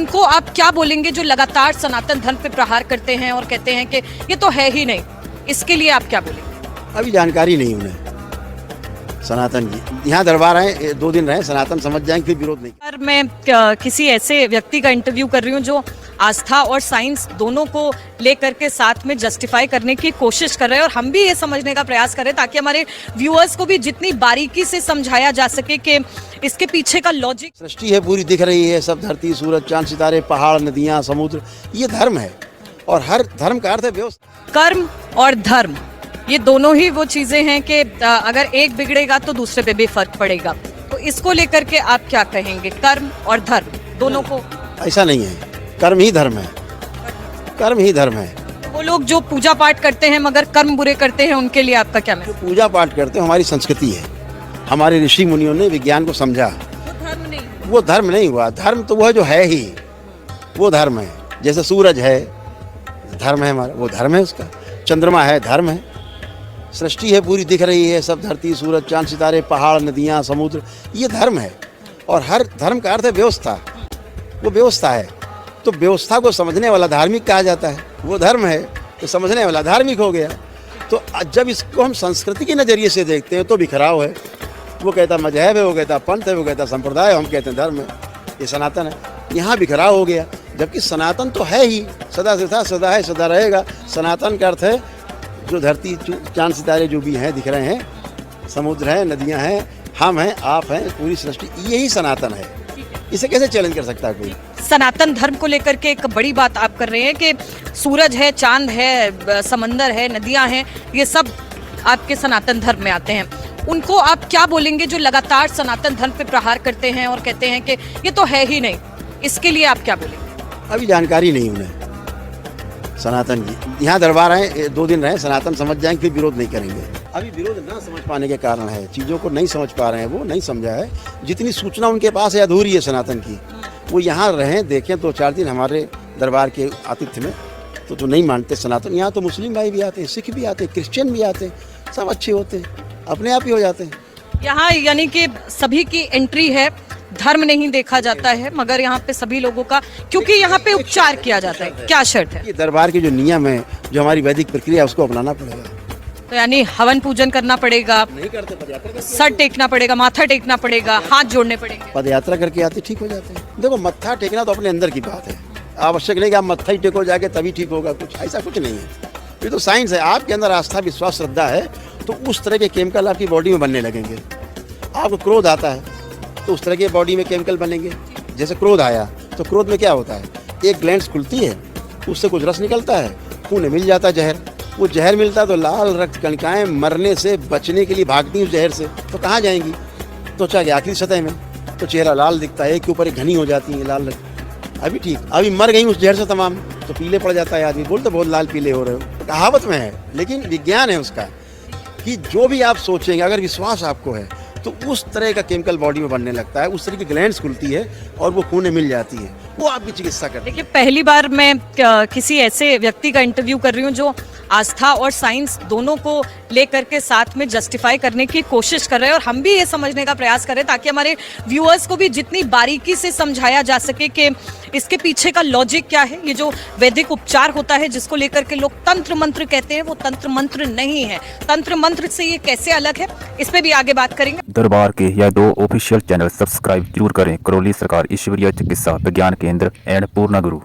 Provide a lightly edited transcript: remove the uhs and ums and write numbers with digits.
उनको आप क्या बोलेंगे जो लगातार सनातन धर्म पे प्रहार करते हैं और कहते हैं कि ये तो है ही नहीं, इसके लिए आप क्या बोलेंगे? अभी जानकारी नहीं उन्हें सनातन की। यहाँ दरबार आए 2 दिन रहे, सनातन समझ जाएंगे, फिर विरोध नहीं। पर मैं किसी ऐसे व्यक्ति का इंटरव्यू कर रही हूँ जो आस्था और साइंस दोनों को लेकर के साथ में जस्टिफाई करने की कोशिश कर रहे हैं, और हम भी ये समझने का प्रयास करें ताकि हमारे व्यूअर्स को भी जितनी बारीकी से समझाया जा सके कि इसके पीछे का लॉजिक। सृष्टि है पूरी दिख रही है, सब धरती सूरज चांद सितारे पहाड़ नदियाँ समुद्र, ये धर्म है। और हर धर्म का अर्थ है व्यवस्था। कर्म और धर्म ये दोनों ही वो चीजें हैं कि अगर एक बिगड़ेगा तो दूसरे पे भी फर्क पड़ेगा। तो इसको लेकर के आप क्या कहेंगे, कर्म और धर्म दोनों को? ऐसा नहीं है, कर्म ही धर्म है, कर्म ही धर्म है। वो लोग जो पूजा पाठ करते हैं मगर कर्म बुरे करते हैं, उनके लिए आपका क्या मैसेज? पूजा पाठ करते हैं, हमारी संस्कृति है, हमारे ऋषि मुनियों ने विज्ञान को समझा। वो धर्म नहीं हुआ। धर्म तो वह जो है ही, वो धर्म है। जैसे सूरज है धर्म है हमारा, वो धर्म है उसका। चंद्रमा है धर्म है। सृष्टि है पूरी दिख रही है, सब धरती सूरज चांद सितारे पहाड़ नदियाँ समुद्र, ये धर्म है। और हर धर्म का अर्थ है व्यवस्था, वो व्यवस्था है। तो व्यवस्था को समझने वाला धार्मिक कहा जाता है, वो धर्म है। तो समझने वाला धार्मिक हो गया। तो जब इसको हम संस्कृति के नज़रिए से देखते हैं तो बिखराव है। वो कहता मजहब है, वो कहता पंथ है, वो कहता संप्रदाय है, हम कहते हैं धर्म है, ये सनातन है। यहाँ बिखराव हो गया, जबकि सनातन तो है ही, सदा से था, सदा है, सदा रहेगा। सनातन का अर्थ है जो धरती चांद सितारे जो भी हैं दिख रहे हैं, समुद्र है, नदियाँ हैं, हम हैं, आप हैं, पूरी सृष्टि, यही सनातन है। इसे कैसे चैलेंज कर सकता है कोई? सनातन धर्म को लेकर के एक बड़ी बात आप कर रहे हैं कि सूरज है, चांद है, समंदर है, नदियां हैं, ये सब आपके सनातन धर्म में आते हैं। उनको आप क्या बोलेंगे जो लगातार सनातन धर्म पे प्रहार करते हैं और कहते हैं कि ये तो है ही नहीं, इसके लिए आप क्या बोलेंगे? अभी जानकारी नहीं उन्हें सनातन की। यहाँ दरबार आए 2 दिन रहे, सनातन समझ जाएंगे, फिर विरोध नहीं करेंगे। अभी विरोध ना समझ पाने के कारण है, चीज़ों को नहीं समझ पा रहे हैं, वो नहीं समझा है। जितनी सूचना उनके पास है अधूरी है सनातन की। वो यहाँ रहें, देखें 2-4 दिन हमारे दरबार के आतिथ्य में, तो जो नहीं मानते सनातन, यहाँ तो मुस्लिम भाई भी आते हैं, सिख भी आते हैं, क्रिश्चियन भी आते हैं, सब अच्छे होते हैं, अपने आप ही हो जाते हैं। यहाँ यानी कि सभी की एंट्री है, धर्म नहीं देखा जाता है, मगर यहाँ पे सभी लोगों का, क्योंकि यहाँ पे उपचार किया जाता है। क्या शर्त है? ये दरबार के जो नियम है, जो हमारी वैदिक प्रक्रिया है, उसको अपनाना पड़ेगा। तो यानी हवन पूजन करना पड़ेगा, नहीं करते पदयात्रा, सर टेकना पड़ेगा, माथा टेकना पड़ेगा, हाथ जोड़ने पड़ेंगे। पदयात्रा करके आते ठीक हो जाते हैं। देखो मत्था टेकना तो अपने अंदर की बात है, आवश्यक नहीं कि आप मत्था ही टेको जाके तभी ठीक होगा, कुछ ऐसा कुछ नहीं है। ये तो साइंस है। आपके अंदर आस्था विश्वास श्रद्धा है तो उस तरह के केमिकल आपकी बॉडी में बनने लगेंगे। आपको क्रोध आता है तो उस तरह के बॉडी में केमिकल बनेंगे। जैसे क्रोध आया तो क्रोध में क्या होता है, एक ग्लैंड्स खुलती है, उससे कुछ रस निकलता है, खून में मिल जाता है जहर। वो जहर मिलता है तो लाल रक्त कणिकाएं मरने से बचने के लिए भागती हैं उस जहर से। तो कहाँ जाएंगी? त्वचा के आखिरी सतह में। तो चेहरा लाल दिखता है, एक के ऊपर एक घनी हो जाती है लाल रक्त। अभी ठीक, अभी मर गई उस जहर से तमाम, तो पीले पड़ जाता है आदमी। बोलते बहुत लाल पीले हो रहे हो, कहावत में है, लेकिन विज्ञान है उसका कि जो भी आप सोचेंगे, अगर विश्वास आपको है तो उस तरह का केमिकल बॉडी में बनने लगता है, उस तरह की ग्लैंड्स खुलती है और वो खून में मिल जाती है, वो आपकी चिकित्सा करती है। देखिए, पहली बार मैं किसी ऐसे व्यक्ति का इंटरव्यू कर रही हूँ जो आस्था और साइंस दोनों को लेकर के साथ में जस्टिफाई करने की कोशिश कर रहे हैं, और हम भी ये समझने का प्रयास करें ताकि हमारे व्यूअर्स को भी जितनी बारीकी से समझाया जा सके कि इसके पीछे का लॉजिक क्या है। ये जो वैदिक उपचार होता है जिसको लेकर के लोग तंत्र मंत्र कहते हैं, वो तंत्र मंत्र नहीं है। तंत्र मंत्र से ये कैसे अलग है, इस पे भी आगे बात करेंगे। दरबार के या 2 ऑफिशियल चैनल सब्सक्राइब जरूर करें, करौली सरकार ईश्वरीय चिकित्सा विज्ञान केंद्र एंड पूर्णा गुरु।